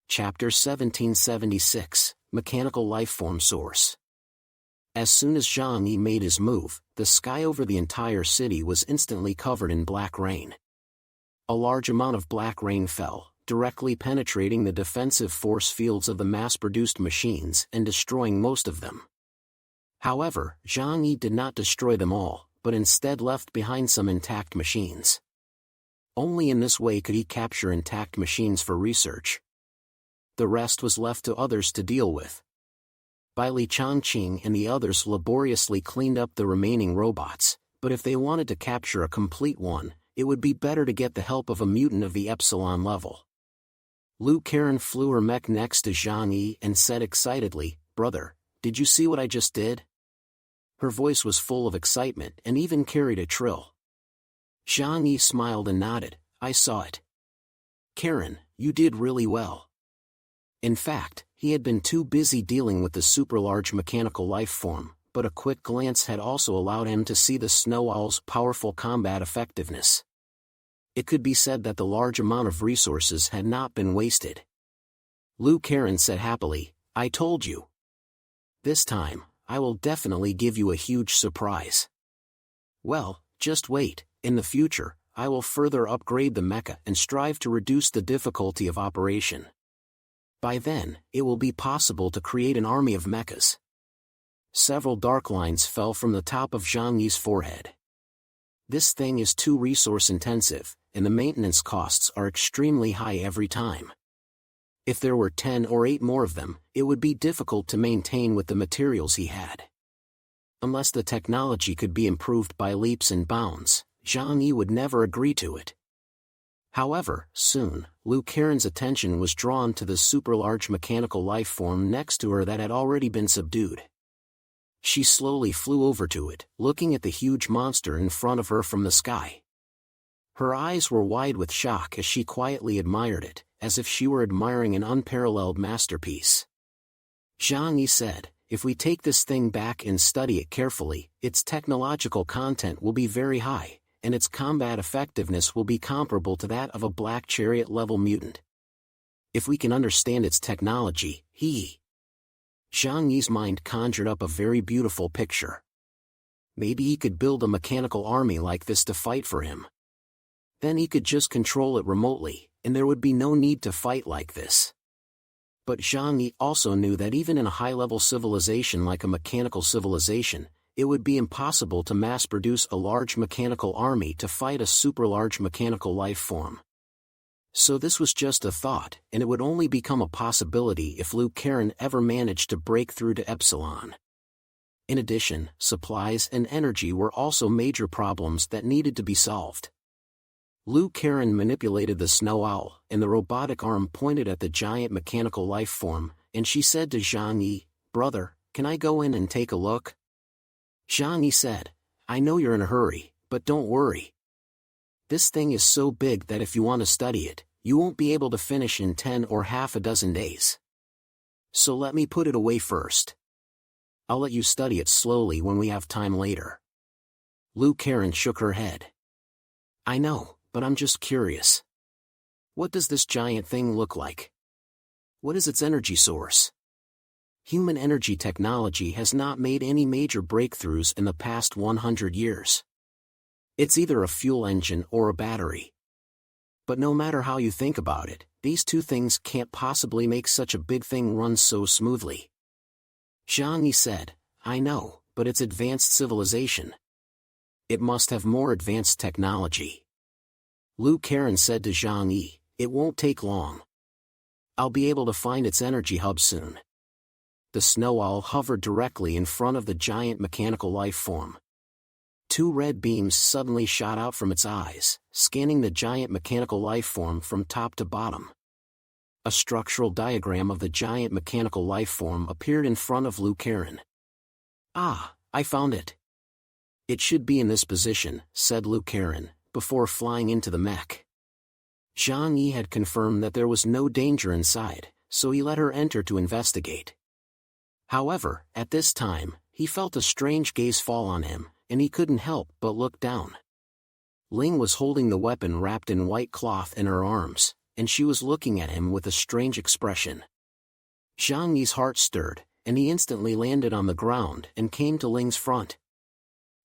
Chapter 1776, Mechanical Lifeform Source. As soon as Zhang Yi made his move, the sky over the entire city was instantly covered in black rain. A large amount of black rain fell, directly penetrating the defensive force fields of the mass-produced machines and destroying most of them. However, Zhang Yi did not destroy them all, but instead left behind some intact machines. Only in this way could he capture intact machines for research. The rest was left to others to deal with. Bai Li Changqing and the others laboriously cleaned up the remaining robots, but if they wanted to capture a complete one, it would be better to get the help of a mutant of the Epsilon level. Lu Karen flew her mech next to Zhang Yi and said excitedly, "Brother, did you see what I just did?" Her voice was full of excitement and even carried a trill. Zhang Yi smiled and nodded, "I saw it. Karen, you did really well." In fact, he had been too busy dealing with the super-large mechanical life form, but a quick glance had also allowed him to see the Snow Owl's powerful combat effectiveness. It could be said that the large amount of resources had not been wasted. Lu Karen said happily, "I told you. This time, I will definitely give you a huge surprise." "Well, just wait, in the future, I will further upgrade the mecha and strive to reduce the difficulty of operation. By then, it will be possible to create an army of mechas." Several dark lines fell from the top of Zhang Yi's forehead. "This thing is too resource-intensive, and the maintenance costs are extremely high every time. If there were 10 or 8 more of them, it would be difficult to maintain with the materials he had. Unless the technology could be improved by leaps and bounds, Zhang Yi would never agree to it." However, soon, Lu Karen's attention was drawn to the super-large mechanical life form next to her that had already been subdued. She slowly flew over to it, looking at the huge monster in front of her from the sky. Her eyes were wide with shock as she quietly admired it, as if she were admiring an unparalleled masterpiece. Zhang Yi said, "If we take this thing back and study it carefully, its technological content will be very high, and its combat effectiveness will be comparable to that of a Black Chariot-level mutant. If we can understand its technology, Zhang Yi's mind conjured up a very beautiful picture. Maybe he could build a mechanical army like this to fight for him. Then he could just control it remotely, and there would be no need to fight like this. But Zhang Yi also knew that even in a high-level civilization like a mechanical civilization, it would be impossible to mass-produce a large mechanical army to fight a super-large mechanical life form. So this was just a thought, and it would only become a possibility if Lu Karen ever managed to break through to Epsilon. In addition, supplies and energy were also major problems that needed to be solved. Lu Karen manipulated the Snow Owl, and the robotic arm pointed at the giant mechanical life form, and she said to Zhang Yi, "Brother, can I go in and take a look?" Zhang Yi said, "I know you're in a hurry, but don't worry. This thing is so big that if you want to study it, you won't be able to finish in 10 or half a dozen days. So let me put it away first. I'll let you study it slowly when we have time later." Lu Karen shook her head. "I know, but I'm just curious. What does this giant thing look like? What is its energy source? Human energy technology has not made any major breakthroughs in the past 100 years. It's either a fuel engine or a battery. But no matter how you think about it, these two things can't possibly make such a big thing run so smoothly." Zhang Yi said, "I know, but it's advanced civilization. It must have more advanced technology." Lu Karen said to Zhang Yi, "It won't take long. I'll be able to find its energy hub soon." The Snow Owl hovered directly in front of the giant mechanical life form. 2 red beams suddenly shot out from its eyes, scanning the giant mechanical life form from top to bottom. A structural diagram of the giant mechanical life form appeared in front of Lu Karen. "Ah, I found it. It should be in this position," said Lu Karen, before flying into the mech. Zhang Yi had confirmed that there was no danger inside, so he let her enter to investigate. However, at this time, he felt a strange gaze fall on him, and he couldn't help but look down. Ling was holding the weapon wrapped in white cloth in her arms, and she was looking at him with a strange expression. Zhang Yi's heart stirred, and he instantly landed on the ground and came to Ling's front.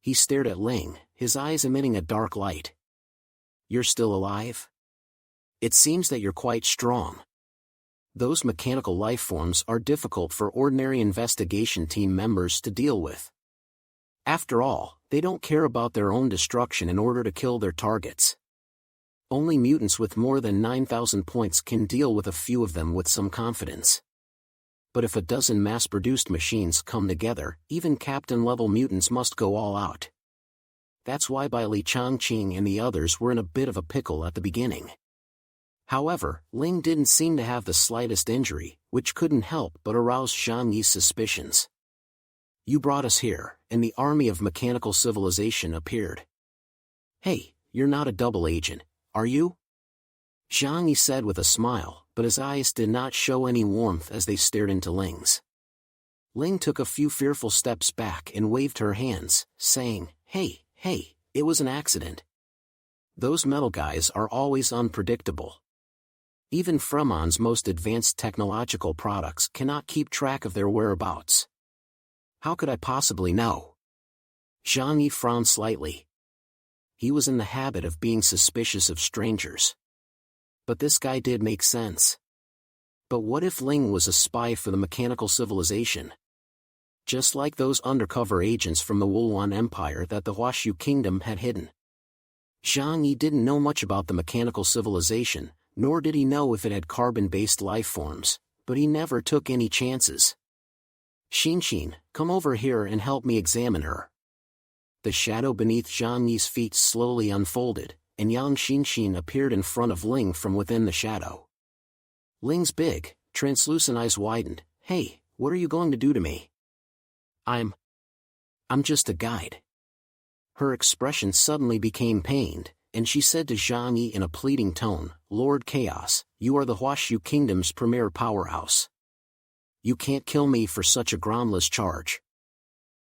He stared at Ling, his eyes emitting a dark light. "You're still alive? It seems that you're quite strong." Those mechanical life forms are difficult for ordinary investigation team members to deal with. After all, they don't care about their own destruction in order to kill their targets. Only mutants with more than 9,000 points can deal with a few of them with some confidence. But if a dozen mass-produced machines come together, even captain-level mutants must go all out. That's why Bai Li Changqing and the others were in a bit of a pickle at the beginning. However, Ling didn't seem to have the slightest injury, which couldn't help but arouse Zhang Yi's suspicions. "You brought us here," and the army of mechanical civilization appeared. "Hey, you're not a double agent, are you?" Zhang Yi said with a smile, but his eyes did not show any warmth as they stared into Ling's. Ling took a few fearful steps back and waved her hands, saying, Hey, it was an accident. Those metal guys are always unpredictable. Even Fremon's most advanced technological products cannot keep track of their whereabouts. How could I possibly know? Zhang Yi frowned slightly. He was in the habit of being suspicious of strangers. But this guy did make sense. But what if Ling was a spy for the mechanical civilization? Just like those undercover agents from the Wulwan Empire that the Huashu Kingdom had hidden. Zhang Yi didn't know much about the mechanical civilization, nor did he know if it had carbon-based life forms, but he never took any chances. Xin, come over here and help me examine her. The shadow beneath Zhang Yi's feet slowly unfolded, and Yang Xin appeared in front of Ling from within the shadow. Ling's big, translucent eyes widened. Hey, what are you going to do to me? I'm just a guide. Her expression suddenly became pained, and she said to Zhang Yi in a pleading tone, Lord Chaos, you are the Huashu Kingdom's premier powerhouse. You can't kill me for such a groundless charge.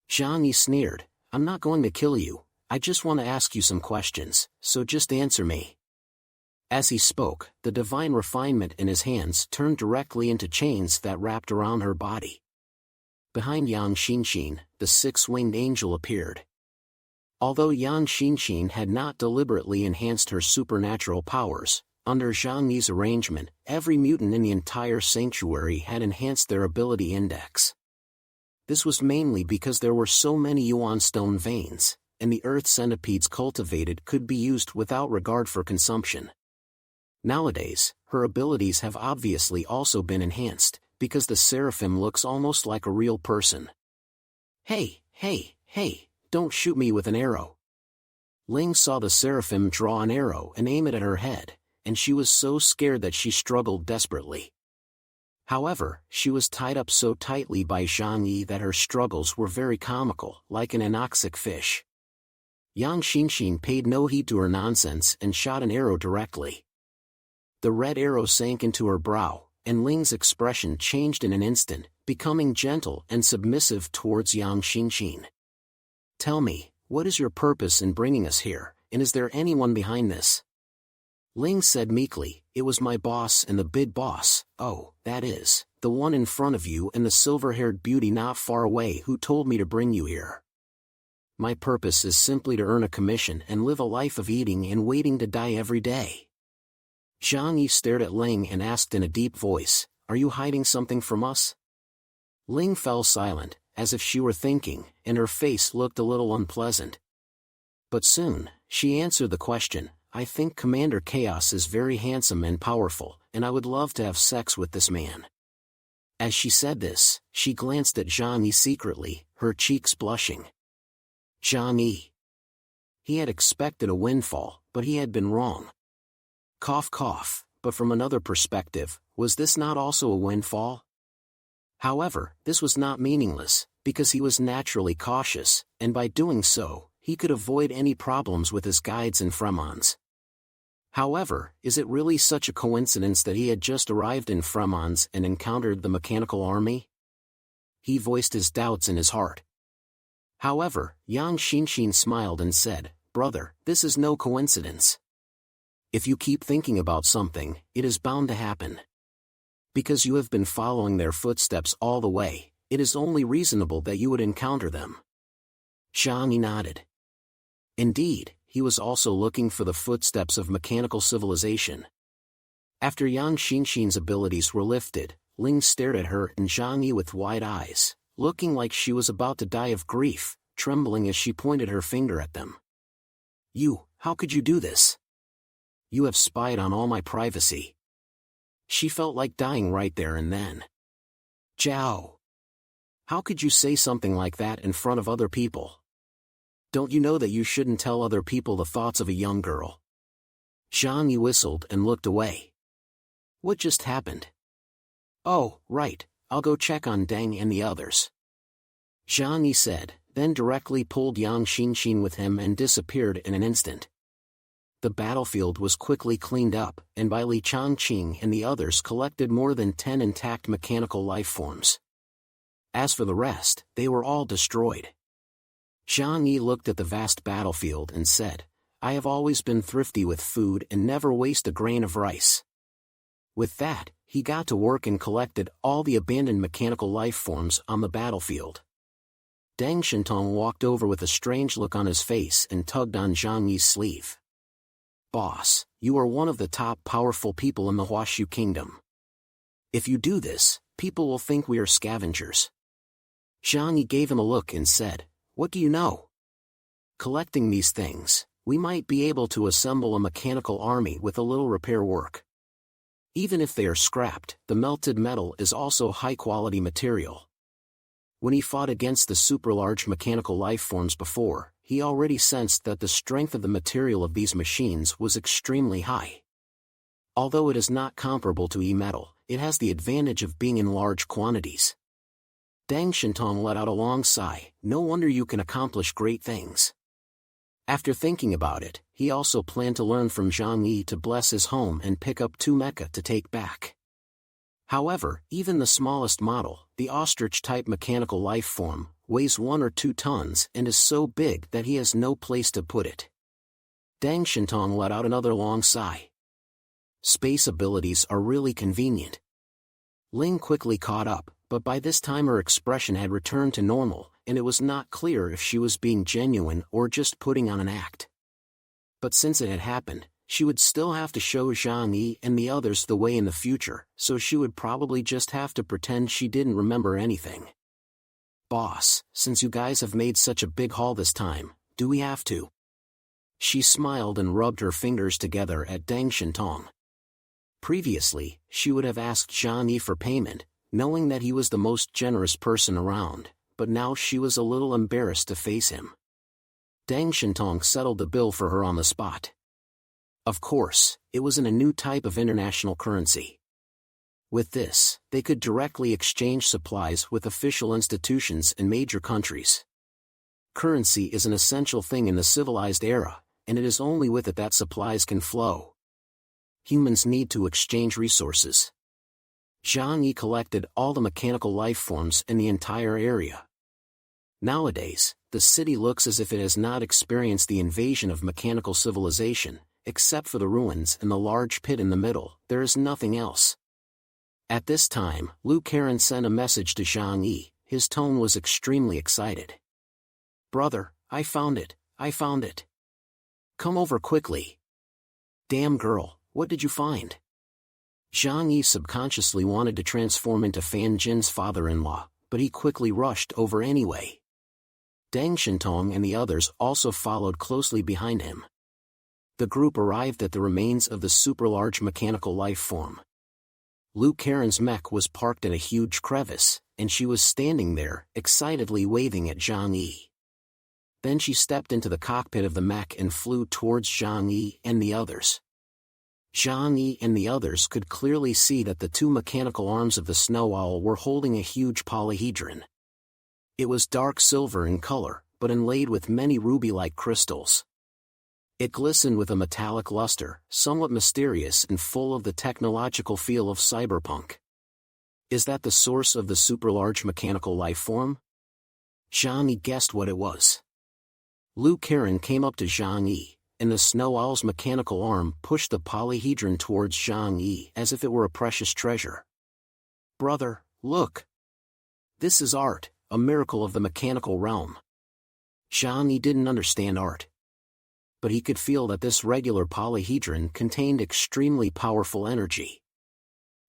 Zhang Yi sneered, I'm not going to kill you, I just want to ask you some questions, so just answer me. As he spoke, the divine refinement in his hands turned directly into chains that wrapped around her body. Behind Yang Xin, the six-winged angel appeared. Although Yang Xin had not deliberately enhanced her supernatural powers, under Zhang Yi's arrangement, every mutant in the entire sanctuary had enhanced their ability index. This was mainly because there were so many Yuan stone veins, and the earth centipedes cultivated could be used without regard for consumption. Nowadays, her abilities have obviously also been enhanced, because the seraphim looks almost like a real person. Hey, don't shoot me with an arrow. Ling saw the seraphim draw an arrow and aim it at her head, and she was so scared that she struggled desperately. However, she was tied up so tightly by Zhang Yi that her struggles were very comical, like an anoxic fish. Yang Xin paid no heed to her nonsense and shot an arrow directly. The red arrow sank into her brow, and Ling's expression changed in an instant, becoming gentle and submissive towards Yang Xin. Tell me, what is your purpose in bringing us here, and is there anyone behind this? Ling said meekly, it was my boss and the big boss, that is, the one in front of you and the silver-haired beauty not far away who told me to bring you here. My purpose is simply to earn a commission and live a life of eating and waiting to die every day. Zhang Yi stared at Ling and asked in a deep voice, are you hiding something from us? Ling fell silent, as if she were thinking, and her face looked a little unpleasant. But soon, she answered the question, I think Commander Chaos is very handsome and powerful, and I would love to have sex with this man. As she said this, she glanced at Zhang Yi secretly, her cheeks blushing. Zhang Yi. He had expected a windfall, but he had been wrong. Cough, but from another perspective, was this not also a windfall? However, this was not meaningless, because he was naturally cautious, and by doing so, he could avoid any problems with his guides and Fremons. However, is it really such a coincidence that he had just arrived in Fremons and encountered the mechanical army? He voiced his doubts in his heart. However, Yang Xin smiled and said, Brother, this is no coincidence. If you keep thinking about something, it is bound to happen. Because you have been following their footsteps all the way, it is only reasonable that you would encounter them. Zhang Yi nodded. Indeed, he was also looking for the footsteps of mechanical civilization. After Yang Xinxin's abilities were lifted, Ling stared at her and Zhang Yi with wide eyes, looking like she was about to die of grief, trembling as she pointed her finger at them. How could you do this? You have spied on all my privacy. She felt like dying right there and then. Zhao! How could you say something like that in front of other people? Don't you know that you shouldn't tell other people the thoughts of a young girl? Zhang Yi whistled and looked away. What just happened? Oh, right, I'll go check on Deng and the others. Zhang Yi said, then directly pulled Yang Xinxin with him and disappeared in an instant. The battlefield was quickly cleaned up, and by Li Changqing and the others collected more than 10 intact mechanical life forms. As for the rest, they were all destroyed. Zhang Yi looked at the vast battlefield and said, I have always been thrifty with food and never waste a grain of rice. With that, he got to work and collected all the abandoned mechanical life forms on the battlefield. Deng Shintong walked over with a strange look on his face and tugged on Zhang Yi's sleeve. Boss, you are one of the top powerful people in the Huashu Kingdom. If you do this, people will think we are scavengers. Zhang Yi gave him a look and said, What do you know? Collecting these things, we might be able to assemble a mechanical army with a little repair work. Even if they are scrapped, the melted metal is also high-quality material. When he fought against the super-large mechanical life forms before, he already sensed that the strength of the material of these machines was extremely high. Although it is not comparable to E-metal, it has the advantage of being in large quantities. Deng Shintong let out a long sigh. No wonder you can accomplish great things. After thinking about it, he also planned to learn from Zhang Yi to bless his home and pick up 2 mecha to take back. However, even the smallest model, the ostrich-type mechanical life form, weighs 1 or 2 tons and is so big that he has no place to put it. Deng Shintong let out another long sigh. Space abilities are really convenient. Ling quickly caught up, but by this time her expression had returned to normal, and it was not clear if she was being genuine or just putting on an act. But since it had happened, she would still have to show Zhang Yi and the others the way in the future, so she would probably just have to pretend she didn't remember anything. Boss, since you guys have made such a big haul this time, do we have to? She smiled and rubbed her fingers together at Deng Shintong. Previously, she would have asked Zhang Yi for payment, knowing that he was the most generous person around, but now she was a little embarrassed to face him. Deng Shintong settled the bill for her on the spot. Of course, it was in a new type of international currency. With this, they could directly exchange supplies with official institutions in major countries. Currency is an essential thing in the civilized era, and it is only with it that supplies can flow. Humans need to exchange resources. Zhang Yi collected all the mechanical life forms in the entire area. Nowadays, the city looks as if it has not experienced the invasion of mechanical civilization, except for the ruins and the large pit in the middle. There is nothing else. At this time, Lu Karen sent a message to Zhang Yi. His tone was extremely excited. Brother, I found it. Come over quickly. Damn girl, what did you find? Zhang Yi subconsciously wanted to transform into Fan Jin's father-in-law, but he quickly rushed over anyway. Deng Shintong and the others also followed closely behind him. The group arrived at the remains of the super-large mechanical life form. Lu Karen's mech was parked in a huge crevice, and she was standing there, excitedly waving at Zhang Yi. Then she stepped into the cockpit of the mech and flew towards Zhang Yi and the others. Zhang Yi and the others could clearly see that the 2 mechanical arms of the snow owl were holding a huge polyhedron. It was dark silver in color, but inlaid with many ruby-like crystals. It glistened with a metallic luster, somewhat mysterious and full of the technological feel of cyberpunk. Is that the source of the super-large mechanical life form? Zhang Yi guessed what it was. Lu Karen came up to Zhang Yi, and the snow owl's mechanical arm pushed the polyhedron towards Zhang Yi as if it were a precious treasure. "Brother, look! This is art, a miracle of the mechanical realm." Zhang Yi didn't understand art, but he could feel that this regular polyhedron contained extremely powerful energy.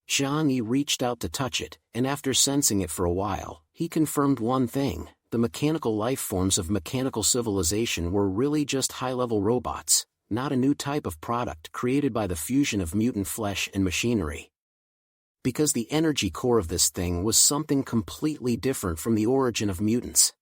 Zhang Yi reached out to touch it, and after sensing it for a while, he confirmed one thing: the mechanical life forms of mechanical civilization were really just high-level robots, not a new type of product created by the fusion of mutant flesh and machinery. Because the energy core of this thing was something completely different from the origin of mutants.